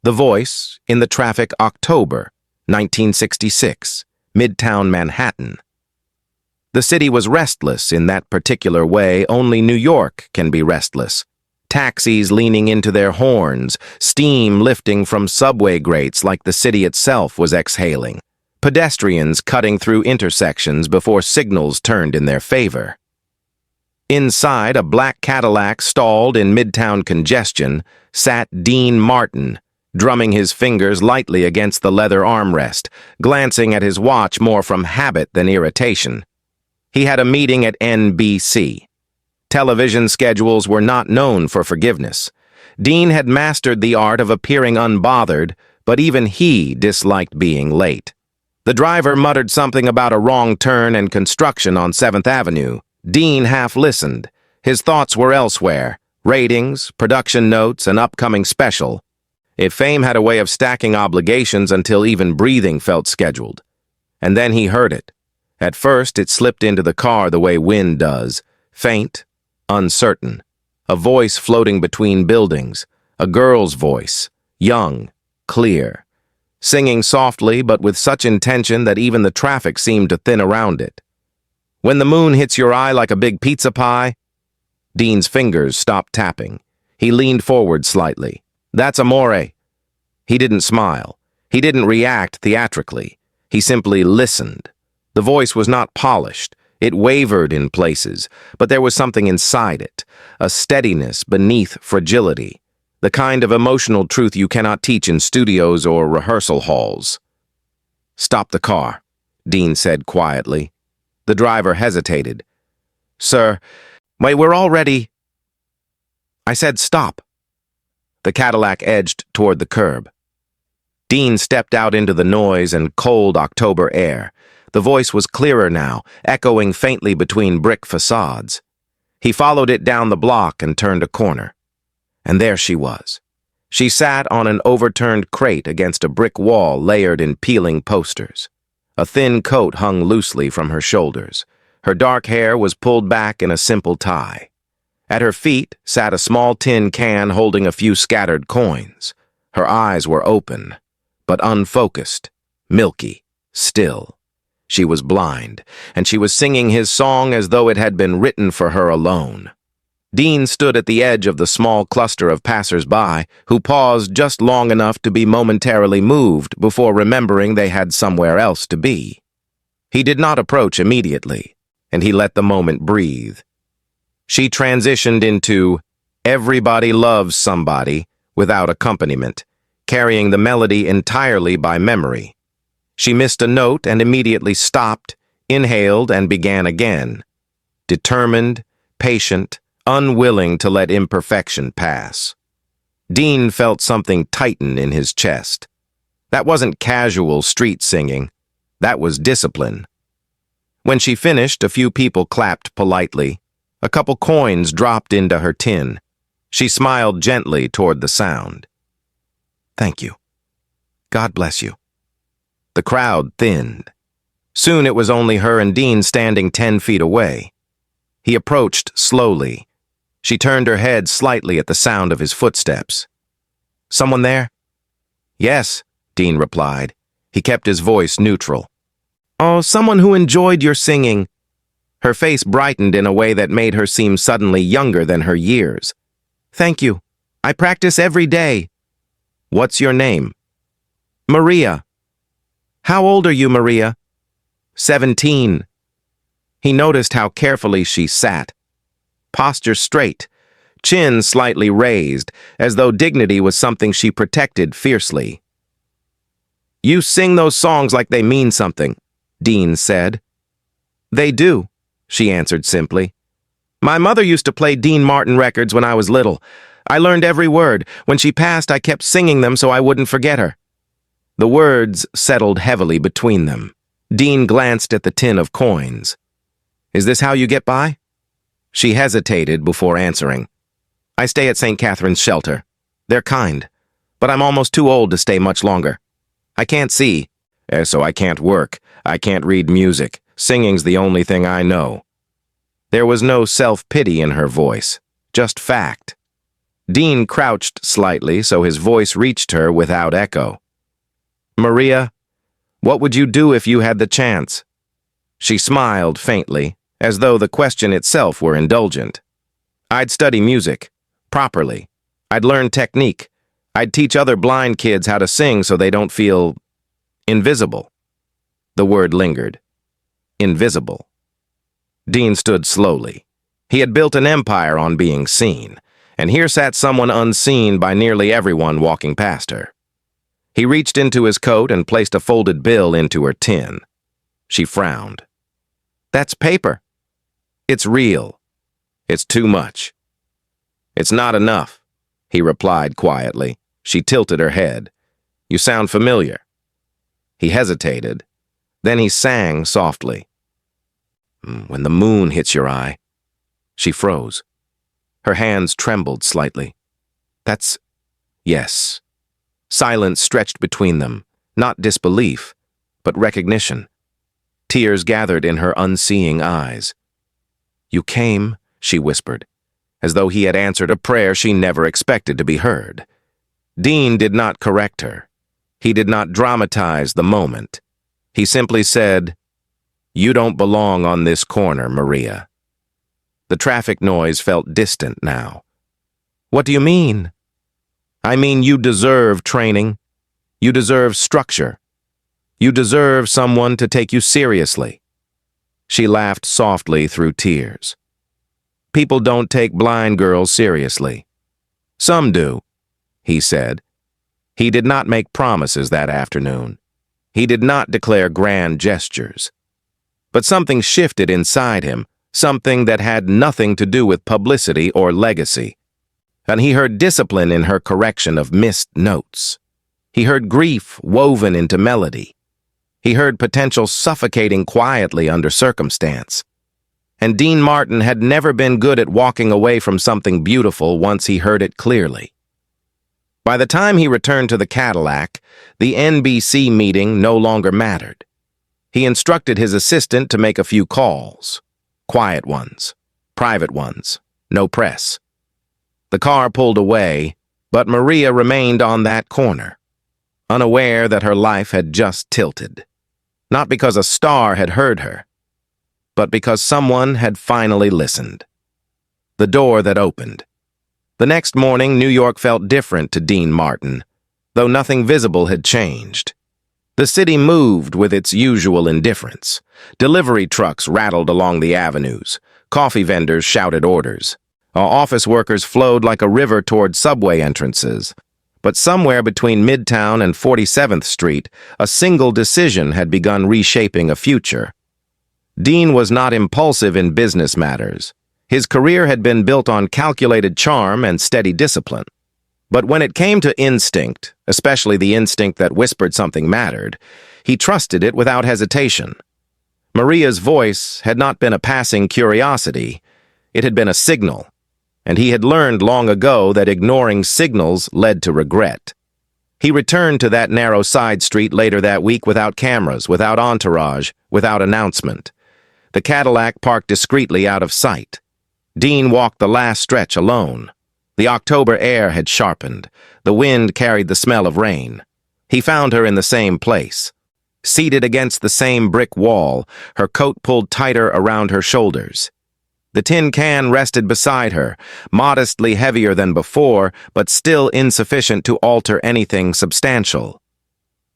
The Voice, in the traffic, October, 1966, Midtown Manhattan. The city was restless in that particular way only New York can be restless. Taxis leaning into their horns, steam lifting from subway grates like the city itself was exhaling. Pedestrians cutting through intersections before signals turned in their favor. Inside, a black Cadillac stalled in midtown congestion, sat Dean Martin, drumming his fingers lightly against the leather armrest, glancing at his watch more from habit than irritation. He had a meeting at NBC. Television schedules were not known for forgiveness. Dean had mastered the art of appearing unbothered, but even he disliked being late. The driver muttered something about a wrong turn and construction on 7th Avenue. Dean half listened. His thoughts were elsewhere. Ratings, production notes, an upcoming special. If fame had a way of stacking obligations until even breathing felt scheduled. And then he heard it. At first, it slipped into the car the way wind does. Faint, uncertain. A voice floating between buildings. A girl's voice. Young, clear. Singing softly but with such intention that even the traffic seemed to thin around it. When the moon hits your eye like a big pizza pie. Dean's fingers stopped tapping. He leaned forward slightly. That's amore. He didn't smile. He didn't react theatrically. He simply listened. The voice was not polished. It wavered in places, but there was something inside it, a steadiness beneath fragility, the kind of emotional truth you cannot teach in studios or rehearsal halls. Stop the car, Dean said quietly. The driver hesitated. Sir, wait, we're already... I said stop. The Cadillac edged toward the curb. Dean stepped out into the noise and cold October air. The voice was clearer now, echoing faintly between brick facades. He followed it down the block and turned a corner. And there she was. She sat on an overturned crate against a brick wall layered in peeling posters. A thin coat hung loosely from her shoulders. Her dark hair was pulled back in a simple tie. At her feet sat a small tin can holding a few scattered coins. Her eyes were open, but unfocused, milky, still. She was blind, and she was singing his song as though it had been written for her alone. Dean stood at the edge of the small cluster of passers-by, who paused just long enough to be momentarily moved before remembering they had somewhere else to be. He did not approach immediately, and he let the moment breathe. She transitioned into Everybody Loves Somebody without accompaniment, carrying the melody entirely by memory. She missed a note and immediately stopped, inhaled, and began again. Determined, patient, unwilling to let imperfection pass. Dean felt something tighten in his chest. That wasn't casual street singing. That was discipline. When she finished, a few people clapped politely. A couple coins dropped into her tin. She smiled gently toward the sound. Thank you. God bless you. The crowd thinned. Soon it was only her and Dean standing 10 feet away. He approached slowly. She turned her head slightly at the sound of his footsteps. Someone there? Yes, Dean replied. He kept his voice neutral. Oh, someone who enjoyed your singing. Her face brightened in a way that made her seem suddenly younger than her years. Thank you. I practice every day. What's your name? Maria. How old are you, Maria? 17. He noticed how carefully she sat. Posture straight, chin slightly raised, as though dignity was something she protected fiercely. You sing those songs like they mean something, Dean said. They do, she answered simply. My mother used to play Dean Martin records when I was little. I learned every word. When she passed, I kept singing them so I wouldn't forget her. The words settled heavily between them. Dean glanced at the tin of coins. Is this how you get by? She hesitated before answering. I stay at St. Catherine's shelter. They're kind, but I'm almost too old to stay much longer. I can't see, so I can't work. I can't read music. Singing's the only thing I know. There was no self-pity in her voice, just fact. Dean crouched slightly so his voice reached her without echo. "Maria, what would you do if you had the chance?" She smiled faintly, as though the question itself were indulgent. "I'd study music, properly. I'd learn technique. I'd teach other blind kids how to sing so they don't feel invisible." The word lingered. Invisible. Dean stood slowly. He had built an empire on being seen, and here sat someone unseen by nearly everyone walking past her. He reached into his coat and placed a folded bill into her tin. She frowned. "That's paper." "It's real. It's too much." "It's not enough," he replied quietly. She tilted her head. "You sound familiar." He hesitated. Then he sang softly. "When the moon hits your eye." She froze. Her hands trembled slightly. "That's—" "Yes." Silence stretched between them, not disbelief, but recognition. Tears gathered in her unseeing eyes. "You came," she whispered, as though he had answered a prayer she never expected to be heard. Dean did not correct her. He did not dramatize the moment. He simply said, "You don't belong on this corner, Maria." The traffic noise felt distant now. "What do you mean?" "I mean you deserve training. You deserve structure. You deserve someone to take you seriously." She laughed softly through tears. "People don't take blind girls seriously." "Some do," he said. He did not make promises that afternoon. He did not declare grand gestures. But something shifted inside him, something that had nothing to do with publicity or legacy. And he heard discipline in her correction of missed notes. He heard grief woven into melody. He heard potential suffocating quietly under circumstance. And Dean Martin had never been good at walking away from something beautiful once he heard it clearly. By the time he returned to the Cadillac, the NBC meeting no longer mattered. He instructed his assistant to make a few calls. Quiet ones, private ones, no press. The car pulled away, but Maria remained on that corner, unaware that her life had just tilted. Not because a star had heard her, but because someone had finally listened. The door that opened. The next morning, New York felt different to Dean Martin, though nothing visible had changed. The city moved with its usual indifference. Delivery trucks rattled along the avenues. Coffee vendors shouted orders. Office workers flowed like a river toward subway entrances. But somewhere between Midtown and 47th Street, a single decision had begun reshaping a future. Dean was not impulsive in business matters. His career had been built on calculated charm and steady discipline. But when it came to instinct, especially the instinct that whispered something mattered, he trusted it without hesitation. Maria's voice had not been a passing curiosity. It had been a signal. And he had learned long ago that ignoring signals led to regret. He returned to that narrow side street later that week without cameras, without entourage, without announcement. The Cadillac parked discreetly out of sight. Dean walked the last stretch alone. The October air had sharpened. The wind carried the smell of rain. He found her in the same place. Seated against the same brick wall, her coat pulled tighter around her shoulders. The tin can rested beside her, modestly heavier than before, but still insufficient to alter anything substantial.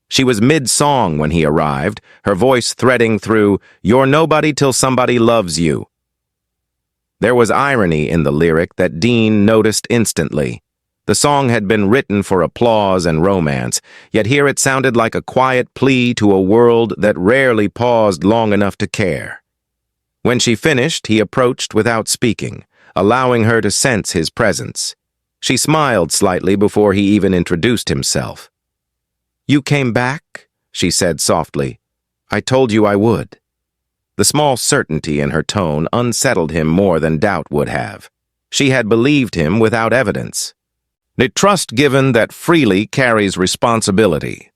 She was mid-song when he arrived, her voice threading through, "You're nobody till somebody loves you." There was irony in the lyric that Dean noticed instantly. The song had been written for applause and romance, yet here it sounded like a quiet plea to a world that rarely paused long enough to care. When she finished, he approached without speaking, allowing her to sense his presence. She smiled slightly before he even introduced himself. "You came back?" she said softly. "I told you I would." The small certainty in her tone unsettled him more than doubt would have. She had believed him without evidence. A trust given that freely carries responsibility.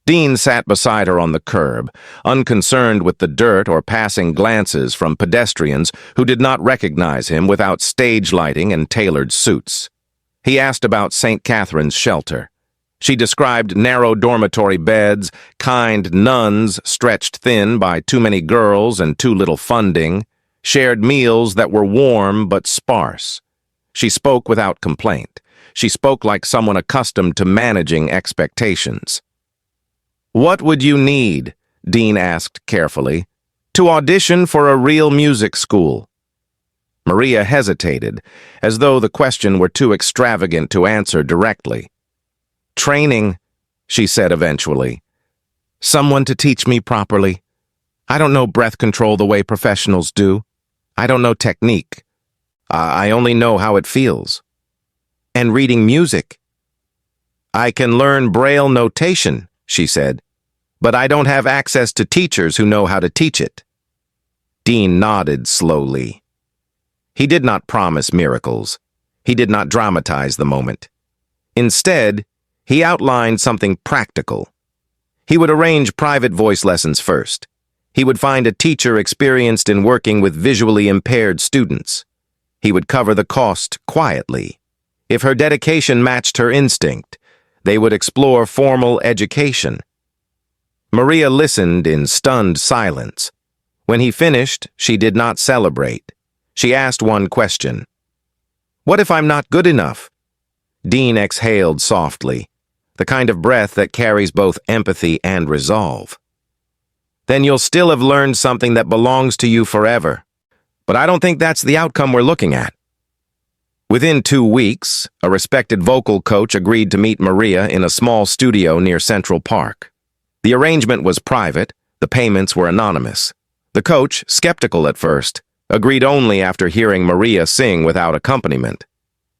Dean sat beside her on the curb, unconcerned with the dirt or passing glances from pedestrians who did not recognize him without stage lighting and tailored suits. He asked about St. Catherine's shelter. She described narrow dormitory beds, kind nuns stretched thin by too many girls and too little funding, shared meals that were warm but sparse. She spoke without complaint. She spoke like someone accustomed to managing expectations. "What would you need?" Dean asked carefully. "To audition for a real music school." Maria hesitated, as though the question were too extravagant to answer directly. "Training," she said eventually. "Someone to teach me properly. I don't know breath control the way professionals do. I don't know technique. I only know how it feels. And reading music. I can learn Braille notation," she said, "but I don't have access to teachers who know how to teach it." Dean nodded slowly. He did not promise miracles. He did not dramatize the moment. Instead, he outlined something practical. He would arrange private voice lessons first. He would find a teacher experienced in working with visually impaired students. He would cover the cost quietly. If her dedication matched her instinct, they would explore formal education. Maria listened in stunned silence. When he finished, she did not celebrate. She asked one question. "What if I'm not good enough?" Dean exhaled softly, the kind of breath that carries both empathy and resolve. "Then you'll still have learned something that belongs to you forever. But I don't think that's the outcome we're looking at." Within 2 weeks, a respected vocal coach agreed to meet Maria in a small studio near Central Park. The arrangement was private, the payments were anonymous. The coach, skeptical at first, agreed only after hearing Maria sing without accompaniment.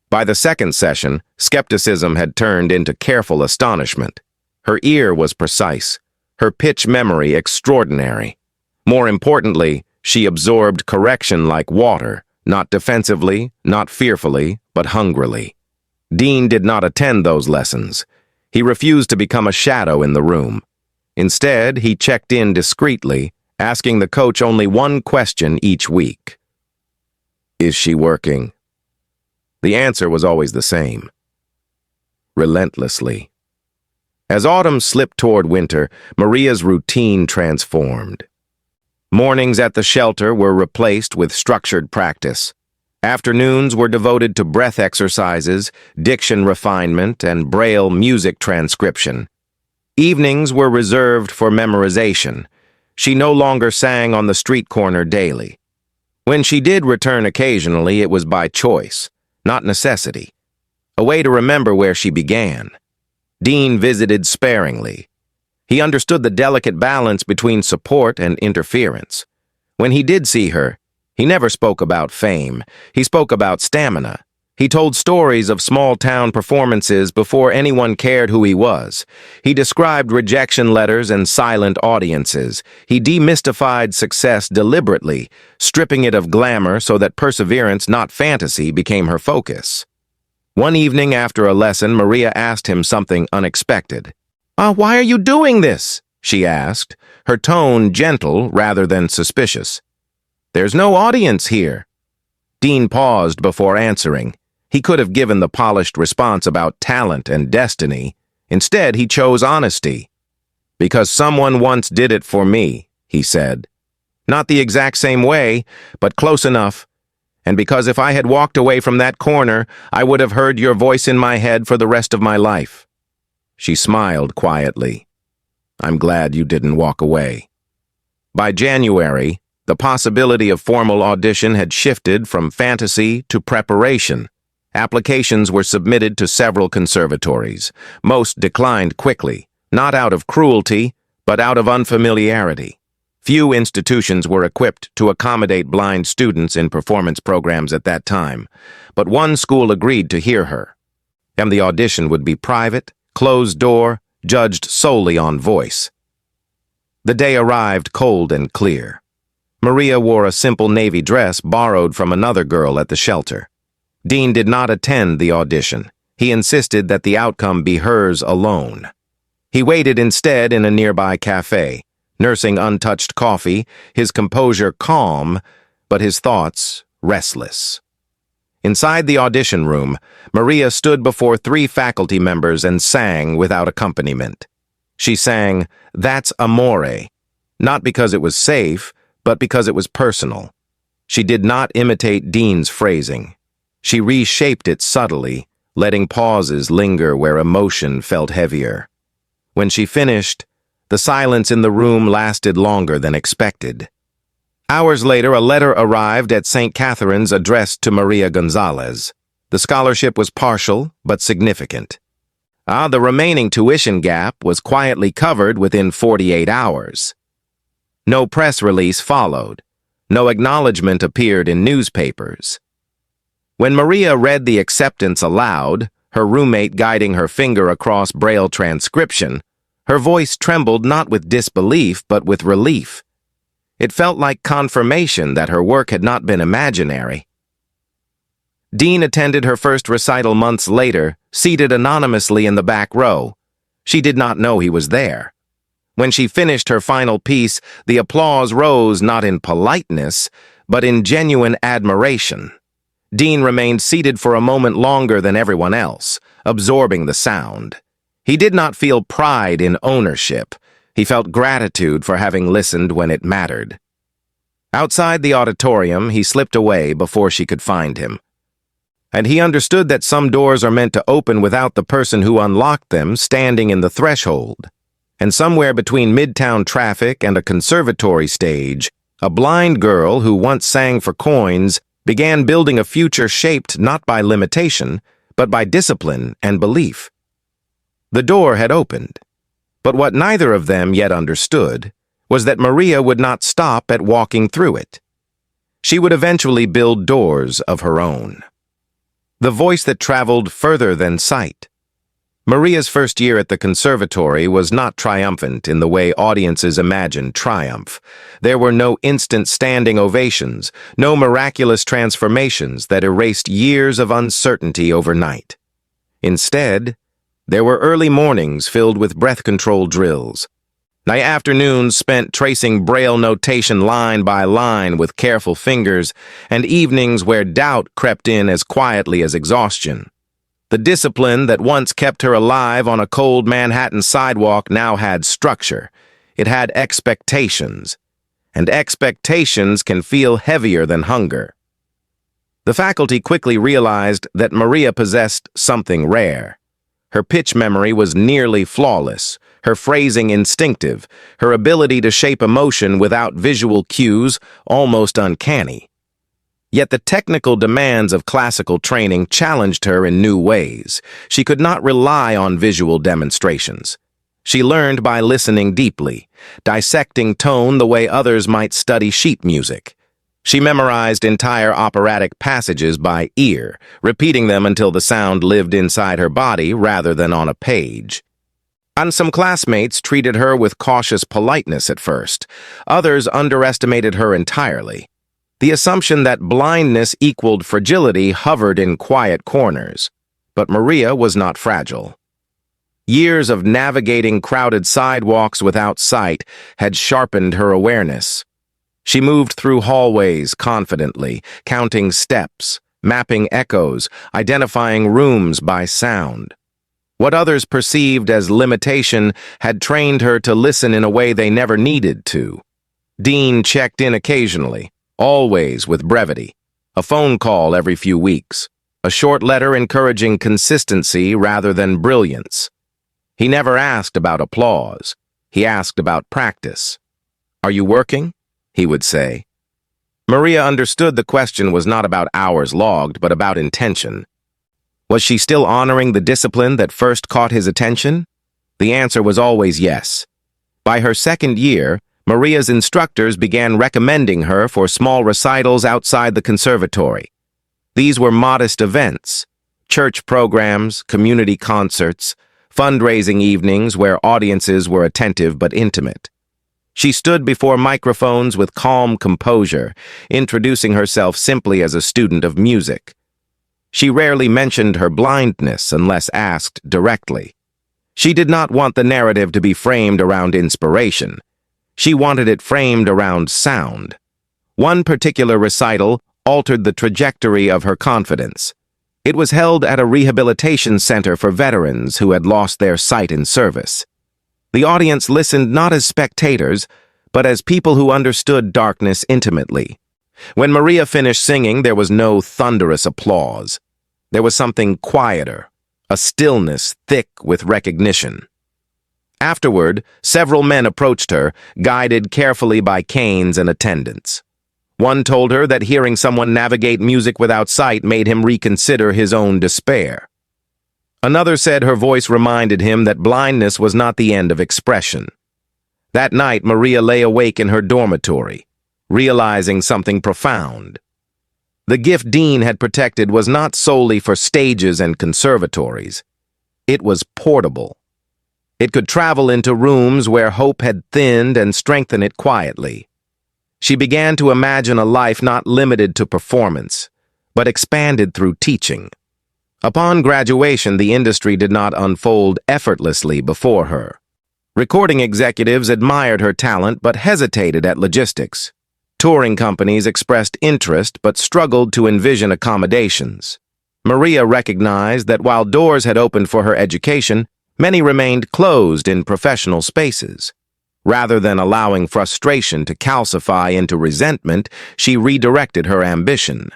By the second session, skepticism had turned into careful astonishment. Her ear was precise, her pitch memory extraordinary. More importantly, she absorbed correction like water, not defensively, not fearfully, but hungrily. Dean did not attend those lessons. He refused to become a shadow in the room. Instead, he checked in discreetly, asking the coach only one question each week. "Is she working?" The answer was always the same. Relentlessly. As autumn slipped toward winter, Maria's routine transformed. Mornings at the shelter were replaced with structured practice. Afternoons were devoted to breath exercises, diction refinement, and Braille music transcription. Evenings were reserved for memorization. She no longer sang on the street corner daily. When she did return occasionally, it was by choice, not necessity. A way to remember where she began. Dean visited sparingly. He understood the delicate balance between support and interference. When he did see her, he never spoke about fame. He spoke about stamina. He told stories of small-town performances before anyone cared who he was. He described rejection letters and silent audiences. He demystified success deliberately, stripping it of glamour so that perseverance, not fantasy, became her focus. One evening after a lesson, Maria asked him something unexpected. "Why are you doing this?" she asked, her tone gentle rather than suspicious. "There's no audience here." Dean paused before answering. He could have given the polished response about talent and destiny. Instead, he chose honesty. "Because someone once did it for me," he said. "Not the exact same way, but close enough. And because if I had walked away from that corner, I would have heard your voice in my head for the rest of my life." She smiled quietly. "I'm glad you didn't walk away." By January, the possibility of formal audition had shifted from fantasy to preparation. Applications were submitted to several conservatories. Most declined quickly, not out of cruelty, but out of unfamiliarity. Few institutions were equipped to accommodate blind students in performance programs at that time, but one school agreed to hear her. And the audition would be private, closed door, judged solely on voice. The day arrived cold and clear. Maria wore a simple navy dress borrowed from another girl at the shelter. Dean did not attend the audition. He insisted that the outcome be hers alone. He waited instead in a nearby cafe, nursing untouched coffee, his composure calm, but his thoughts restless. Inside the audition room, Maria stood before 3 faculty members and sang without accompaniment. She sang, "That's Amore," not because it was safe, but because it was personal. She did not imitate Dean's phrasing. She reshaped it subtly, letting pauses linger where emotion felt heavier. When she finished, the silence in the room lasted longer than expected. Hours later, a letter arrived at St. Catherine's addressed to Maria Gonzalez. The scholarship was partial, but significant. The remaining tuition gap was quietly covered within 48 hours. No press release followed. No acknowledgement appeared in newspapers. When Maria read the acceptance aloud, her roommate guiding her finger across Braille transcription, her voice trembled not with disbelief but with relief. It felt like confirmation that her work had not been imaginary. Dean attended her first recital months later, seated anonymously in the back row. She did not know he was there. When she finished her final piece, the applause rose not in politeness, but in genuine admiration. Dean remained seated for a moment longer than everyone else, absorbing the sound. He did not feel pride in ownership. He felt gratitude for having listened when it mattered. Outside the auditorium, he slipped away before she could find him. And he understood that some doors are meant to open without the person who unlocked them standing in the threshold. And somewhere between midtown traffic and a conservatory stage, a blind girl who once sang for coins began building a future shaped not by limitation, but by discipline and belief. The door had opened. But what neither of them yet understood was that Maria would not stop at walking through it. She would eventually build doors of her own. The voice that traveled further than sight. Maria's first year at the conservatory was not triumphant in the way audiences imagine triumph. There were no instant standing ovations, no miraculous transformations that erased years of uncertainty overnight. Instead, there were early mornings filled with breath control drills, afternoons spent tracing Braille notation line by line with careful fingers, and evenings where doubt crept in as quietly as exhaustion. The discipline that once kept her alive on a cold Manhattan sidewalk now had structure. It had expectations, and expectations can feel heavier than hunger. The faculty quickly realized that Maria possessed something rare. Her pitch memory was nearly flawless, her phrasing instinctive, her ability to shape emotion without visual cues almost uncanny. Yet the technical demands of classical training challenged her in new ways. She could not rely on visual demonstrations. She learned by listening deeply, dissecting tone the way others might study sheet music. She memorized entire operatic passages by ear, repeating them until the sound lived inside her body rather than on a page. And some classmates treated her with cautious politeness at first. Others underestimated her entirely. The assumption that blindness equaled fragility hovered in quiet corners. But Maria was not fragile. Years of navigating crowded sidewalks without sight had sharpened her awareness. She moved through hallways confidently, counting steps, mapping echoes, identifying rooms by sound. What others perceived as limitation had trained her to listen in a way they never needed to. Dean checked in occasionally, always with brevity. A phone call every few weeks. A short letter encouraging consistency rather than brilliance. He never asked about applause. He asked about practice. "Are you working?" he would say. Maria understood the question was not about hours logged, but about intention. Was she still honoring the discipline that first caught his attention? The answer was always yes. By her second year, Maria's instructors began recommending her for small recitals outside the conservatory. These were modest events, church programs, community concerts, fundraising evenings where audiences were attentive but intimate. She stood before microphones with calm composure, introducing herself simply as a student of music. She rarely mentioned her blindness unless asked directly. She did not want the narrative to be framed around inspiration. She wanted it framed around sound. One particular recital altered the trajectory of her confidence. It was held at a rehabilitation center for veterans who had lost their sight in service. The audience listened not as spectators, but as people who understood darkness intimately. When Maria finished singing, there was no thunderous applause. There was something quieter, a stillness thick with recognition. Afterward, several men approached her, guided carefully by canes and attendants. One told her that hearing someone navigate music without sight made him reconsider his own despair. Another said her voice reminded him that blindness was not the end of expression. That night, Maria lay awake in her dormitory, realizing something profound. The gift Dean had protected was not solely for stages and conservatories. It was portable. It could travel into rooms where hope had thinned and strengthen it quietly. She began to imagine a life not limited to performance, but expanded through teaching. Upon graduation, the industry did not unfold effortlessly before her. Recording executives admired her talent but hesitated at logistics. Touring companies expressed interest but struggled to envision accommodations. Maria recognized that while doors had opened for her education, many remained closed in professional spaces. Rather than allowing frustration to calcify into resentment, she redirected her ambition.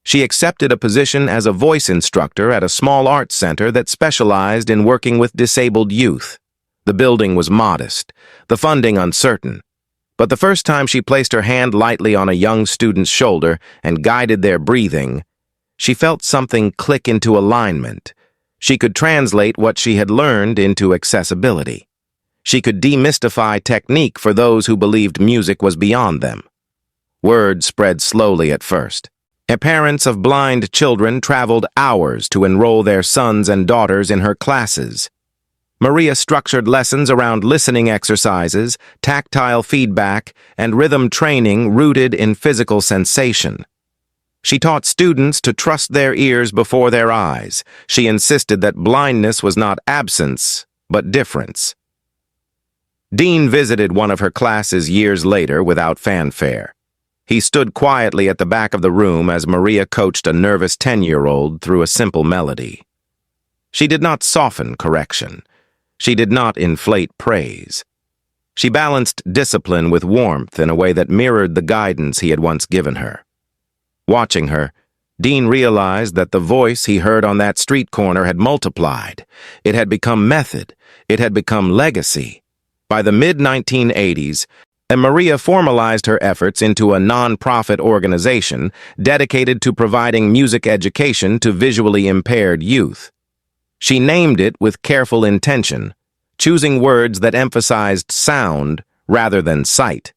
She accepted a position as a voice instructor at a small arts center that specialized in working with disabled youth. The building was modest, the funding uncertain. But the first time she placed her hand lightly on a young student's shoulder and guided their breathing, she felt something click into alignment. She could translate what she had learned into accessibility. She could demystify technique for those who believed music was beyond them. Word spread slowly at first. Parents of blind children traveled hours to enroll their sons and daughters in her classes. Maria structured lessons around listening exercises, tactile feedback, and rhythm training rooted in physical sensation. She taught students to trust their ears before their eyes. She insisted that blindness was not absence, but difference. Dean visited one of her classes years later without fanfare. He stood quietly at the back of the room as Maria coached a nervous 10-year-old through a simple melody. She did not soften correction. She did not inflate praise. She balanced discipline with warmth in a way that mirrored the guidance he had once given her. Watching her, Dean realized that the voice he heard on that street corner had multiplied. It had become method. It had become legacy. By the mid-1980s, Maria formalized her efforts into a non-profit organization dedicated to providing music education to visually impaired youth. She named it with careful intention, choosing words that emphasized sound rather than sight.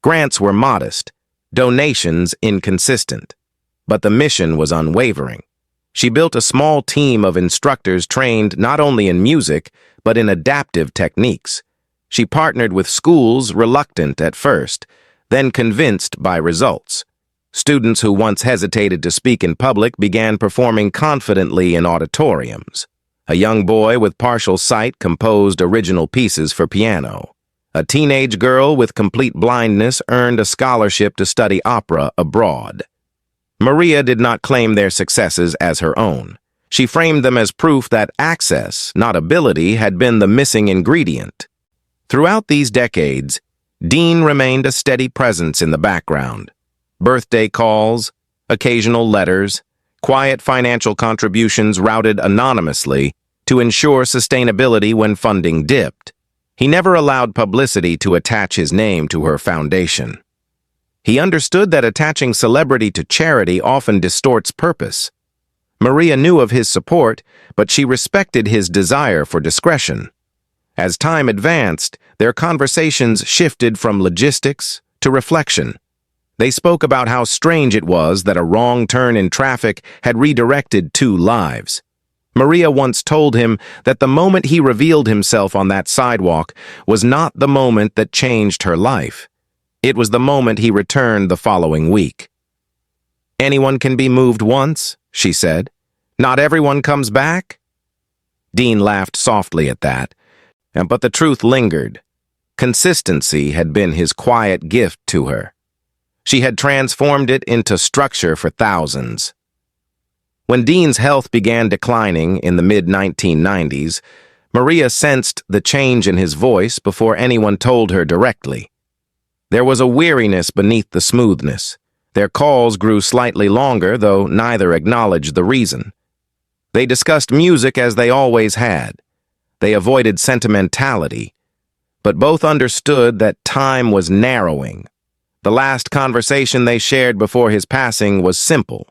Grants were modest, donations inconsistent, but the mission was unwavering. She built a small team of instructors trained not only in music, but in adaptive techniques. She partnered with schools reluctant at first, then convinced by results. Students who once hesitated to speak in public began performing confidently in auditoriums. A young boy with partial sight composed original pieces for piano. A teenage girl with complete blindness earned a scholarship to study opera abroad. Maria did not claim their successes as her own. She framed them as proof that access, not ability, had been the missing ingredient. Throughout these decades, Dean remained a steady presence in the background. Birthday calls, occasional letters, quiet financial contributions routed anonymously to ensure sustainability when funding dipped. He never allowed publicity to attach his name to her foundation. He understood that attaching celebrity to charity often distorts purpose. Maria knew of his support, but she respected his desire for discretion. As time advanced, their conversations shifted from logistics to reflection. They spoke about how strange it was that a wrong turn in traffic had redirected 2 lives. Maria once told him that the moment he revealed himself on that sidewalk was not the moment that changed her life. It was the moment he returned the following week. "Anyone can be moved once," she said. "Not everyone comes back?" Dean laughed softly at that, but the truth lingered. Consistency had been his quiet gift to her. She had transformed it into structure for thousands. When Dean's health began declining in the mid-1990s, Maria sensed the change in his voice before anyone told her directly. There was a weariness beneath the smoothness. Their calls grew slightly longer, though neither acknowledged the reason. They discussed music as they always had. They avoided sentimentality, but both understood that time was narrowing. The last conversation they shared before his passing was simple.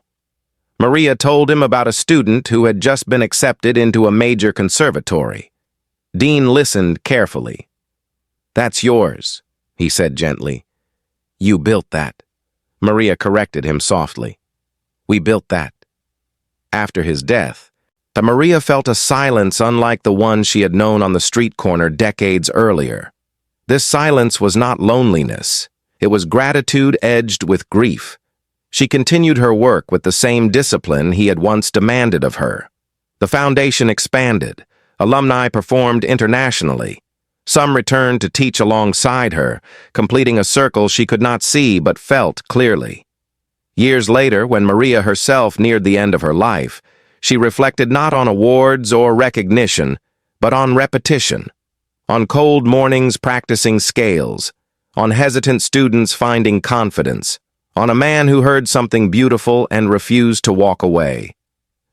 Maria told him about a student who had just been accepted into a major conservatory. Dean listened carefully. "That's yours," he said gently. "You built that." Maria corrected him softly. "We built that." After his death, Maria felt a silence unlike the one she had known on the street corner decades earlier. This silence was not loneliness. It was gratitude edged with grief. She continued her work with the same discipline he had once demanded of her. The foundation expanded. Alumni performed internationally. Some returned to teach alongside her, completing a circle she could not see but felt clearly. Years later, when Maria herself neared the end of her life, she reflected not on awards or recognition, but on repetition, on cold mornings practicing scales, on hesitant students finding confidence, on a man who heard something beautiful and refused to walk away.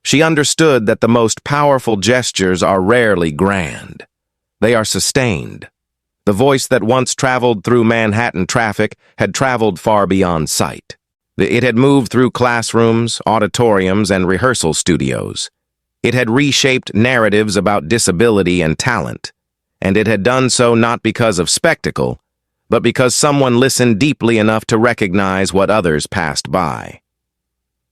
She understood that the most powerful gestures are rarely grand. They are sustained. The voice that once traveled through Manhattan traffic had traveled far beyond sight. It had moved through classrooms, auditoriums, and rehearsal studios. It had reshaped narratives about disability and talent, and it had done so not because of spectacle, but because someone listened deeply enough to recognize what others passed by.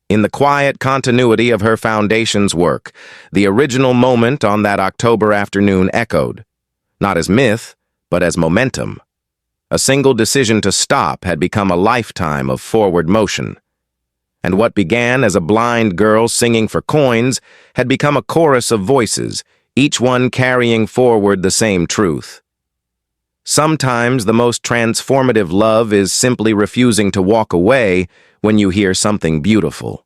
In the quiet continuity of her foundation's work, the original moment on that October afternoon echoed, not as myth, but as momentum. A single decision to stop had become a lifetime of forward motion. And what began as a blind girl singing for coins had become a chorus of voices, each one carrying forward the same truth. Sometimes the most transformative love is simply refusing to walk away when you hear something beautiful.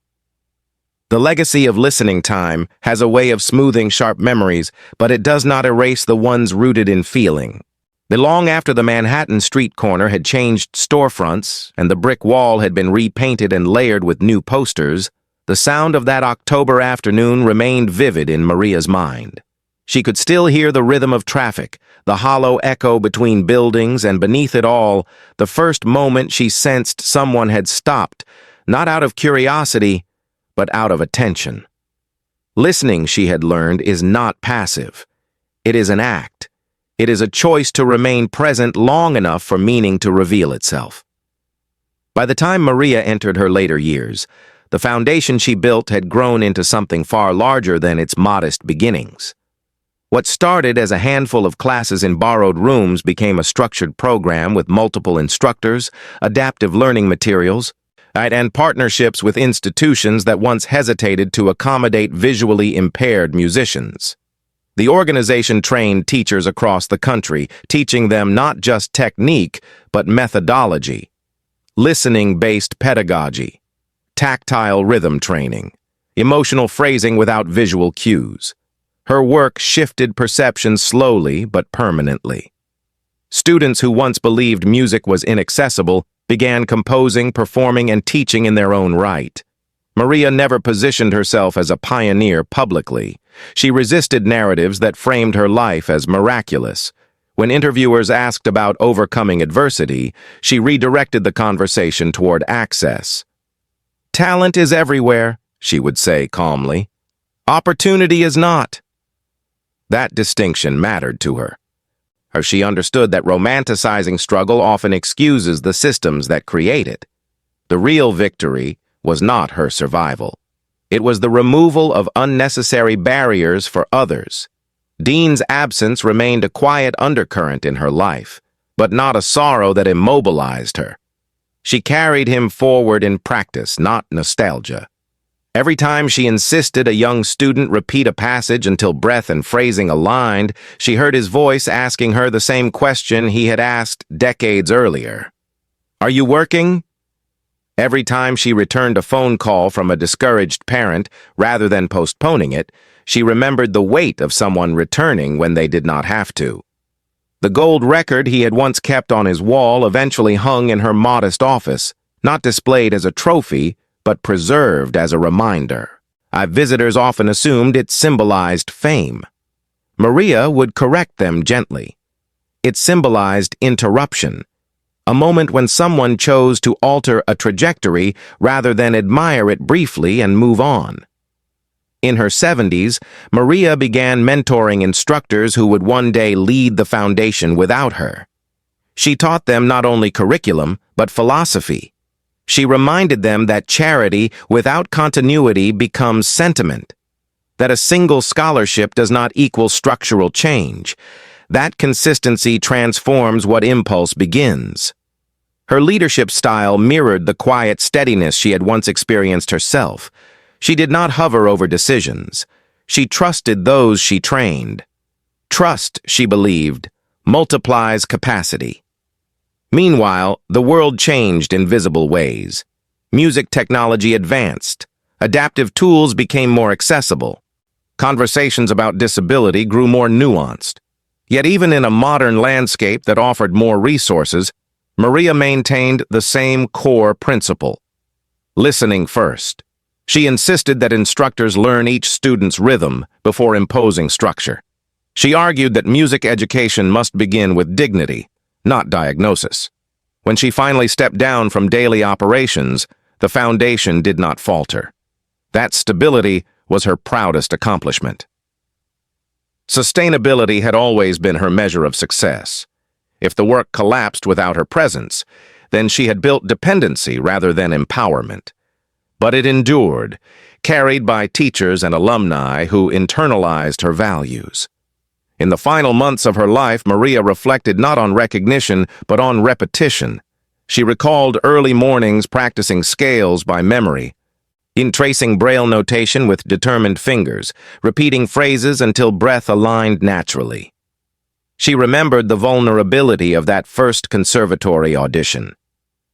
The legacy of listening time has a way of smoothing sharp memories, but it does not erase the ones rooted in feeling. Long after the Manhattan street corner had changed storefronts and the brick wall had been repainted and layered with new posters, the sound of that October afternoon remained vivid in Maria's mind. She could still hear the rhythm of traffic, the hollow echo between buildings, and beneath it all, the first moment she sensed someone had stopped, not out of curiosity, but out of attention. Listening, she had learned, is not passive. It is an act. It is a choice to remain present long enough for meaning to reveal itself. By the time Maria entered her later years, the foundation she built had grown into something far larger than its modest beginnings. What started as a handful of classes in borrowed rooms became a structured program with multiple instructors, adaptive learning materials, and partnerships with institutions that once hesitated to accommodate visually impaired musicians. The organization trained teachers across the country, teaching them not just technique, but methodology, listening-based pedagogy, tactile rhythm training, emotional phrasing without visual cues. Her work shifted perception slowly but permanently. Students who once believed music was inaccessible began composing, performing, and teaching in their own right. Maria never positioned herself as a pioneer publicly. She resisted narratives that framed her life as miraculous. When interviewers asked about overcoming adversity, she redirected the conversation toward access. "Talent is everywhere," she would say calmly. "Opportunity is not." That distinction mattered to her. She understood that romanticizing struggle often excuses the systems that create it. The real victory was not her survival. It was the removal of unnecessary barriers for others. Dean's absence remained a quiet undercurrent in her life, but not a sorrow that immobilized her. She carried him forward in practice, not nostalgia. Every time she insisted a young student repeat a passage until breath and phrasing aligned, she heard his voice asking her the same question he had asked decades earlier. "Are you working?" Every time she returned a phone call from a discouraged parent, rather than postponing it, she remembered the weight of someone returning when they did not have to. The gold record he had once kept on his wall eventually hung in her modest office, not displayed as a trophy, but preserved as a reminder. Visitors often assumed it symbolized fame. Maria would correct them gently. It symbolized interruption, a moment when someone chose to alter a trajectory rather than admire it briefly and move on. In her 70s, Maria began mentoring instructors who would one day lead the foundation without her. She taught them not only curriculum, but philosophy. She reminded them that charity without continuity becomes sentiment, that a single scholarship does not equal structural change. That consistency transforms what impulse begins. Her leadership style mirrored the quiet steadiness she had once experienced herself. She did not hover over decisions. She trusted those she trained. Trust, she believed, multiplies capacity. Meanwhile, the world changed in visible ways. Music technology advanced. Adaptive tools became more accessible. Conversations about disability grew more nuanced. Yet even in a modern landscape that offered more resources, Maria maintained the same core principle: listening first. She insisted that instructors learn each student's rhythm before imposing structure. She argued that music education must begin with dignity, not diagnosis. When she finally stepped down from daily operations, the foundation did not falter. That stability was her proudest accomplishment. Sustainability had always been her measure of success. If the work collapsed without her presence, then she had built dependency rather than empowerment. But it endured, carried by teachers and alumni who internalized her values. In the final months of her life, Maria reflected not on recognition, but on repetition. She recalled early mornings practicing scales by memory, in tracing Braille notation with determined fingers, repeating phrases until breath aligned naturally. She remembered the vulnerability of that first conservatory audition.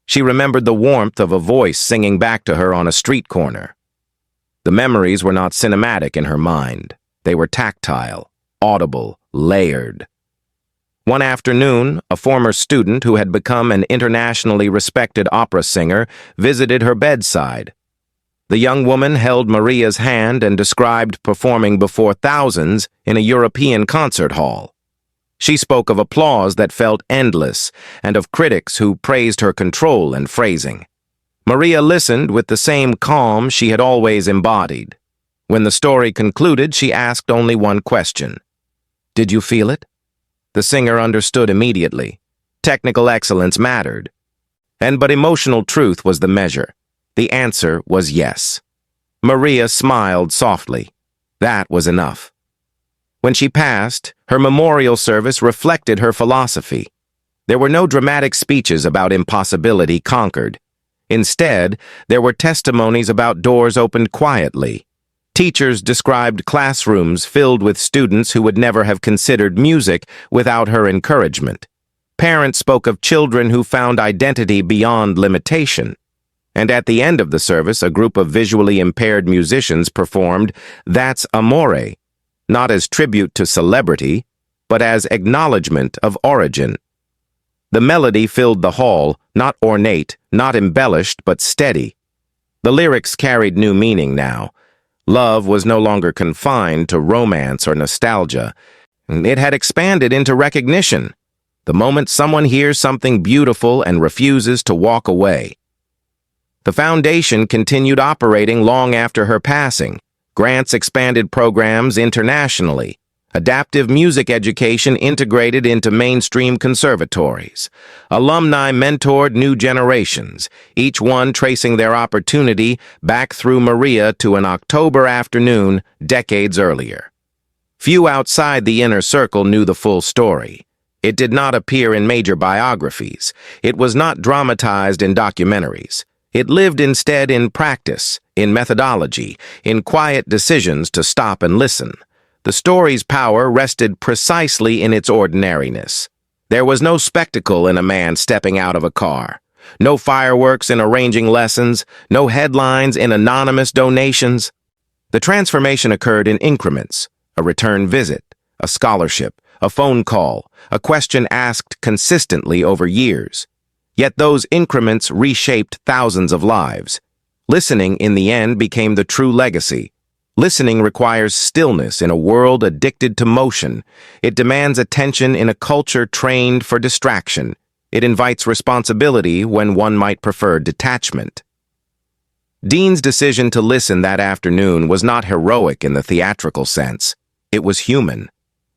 She remembered the warmth of a voice singing back to her on a street corner. The memories were not cinematic in her mind. They were tactile, audible, layered. One afternoon, a former student who had become an internationally respected opera singer visited her bedside. The young woman held Maria's hand and described performing before thousands in a European concert hall. She spoke of applause that felt endless and of critics who praised her control and phrasing. Maria listened with the same calm she had always embodied. When the story concluded, she asked only one question: "Did you feel it?" The singer understood immediately. Technical excellence mattered. But emotional truth was the measure. The answer was yes. Maria smiled softly. That was enough. When she passed, her memorial service reflected her philosophy. There were no dramatic speeches about impossibility conquered. Instead, there were testimonies about doors opened quietly. Teachers described classrooms filled with students who would never have considered music without her encouragement. Parents spoke of children who found identity beyond limitation. And at the end of the service, a group of visually impaired musicians performed "That's Amore," not as tribute to celebrity, but as acknowledgement of origin. The melody filled the hall, not ornate, not embellished, but steady. The lyrics carried new meaning now. Love was no longer confined to romance or nostalgia. It had expanded into recognition. The moment someone hears something beautiful and refuses to walk away. The foundation continued operating long after her passing. Grants expanded programs internationally. Adaptive music education integrated into mainstream conservatories. Alumni mentored new generations, each one tracing their opportunity back through Maria to an October afternoon decades earlier. Few outside the inner circle knew the full story. It did not appear in major biographies. It was not dramatized in documentaries. It lived instead in practice, in methodology, in quiet decisions to stop and listen. The story's power rested precisely in its ordinariness. There was no spectacle in a man stepping out of a car, No fireworks in arranging lessons, no headlines in anonymous donations. The transformation occurred in increments: a return visit, a scholarship, a phone call, a question asked consistently over years. Yet those increments reshaped thousands of lives. Listening, in the end, became the true legacy. Listening requires stillness in a world addicted to motion. It demands attention in a culture trained for distraction. It invites responsibility when one might prefer detachment. Dean's decision to listen that afternoon was not heroic in the theatrical sense. It was human.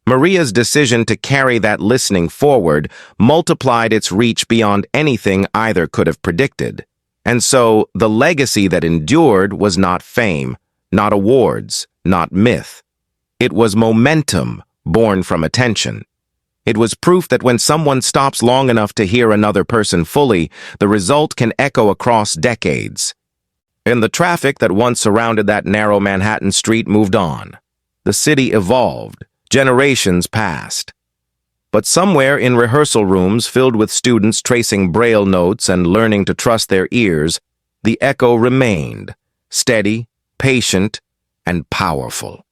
Maria's decision to carry that listening forward multiplied its reach beyond anything either could have predicted. And so, the legacy that endured was not fame, not awards, not myth. It was momentum born from attention. It was proof that when someone stops long enough to hear another person fully, the result can echo across decades. And the traffic that once surrounded that narrow Manhattan street moved on. The city evolved. Generations passed. But somewhere in rehearsal rooms filled with students tracing Braille notes and learning to trust their ears, the echo remained, steady, patient, and powerful.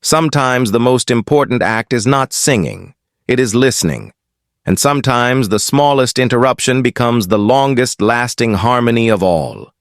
Sometimes the most important act is not singing, it is listening. And sometimes the smallest interruption becomes the longest-lasting harmony of all.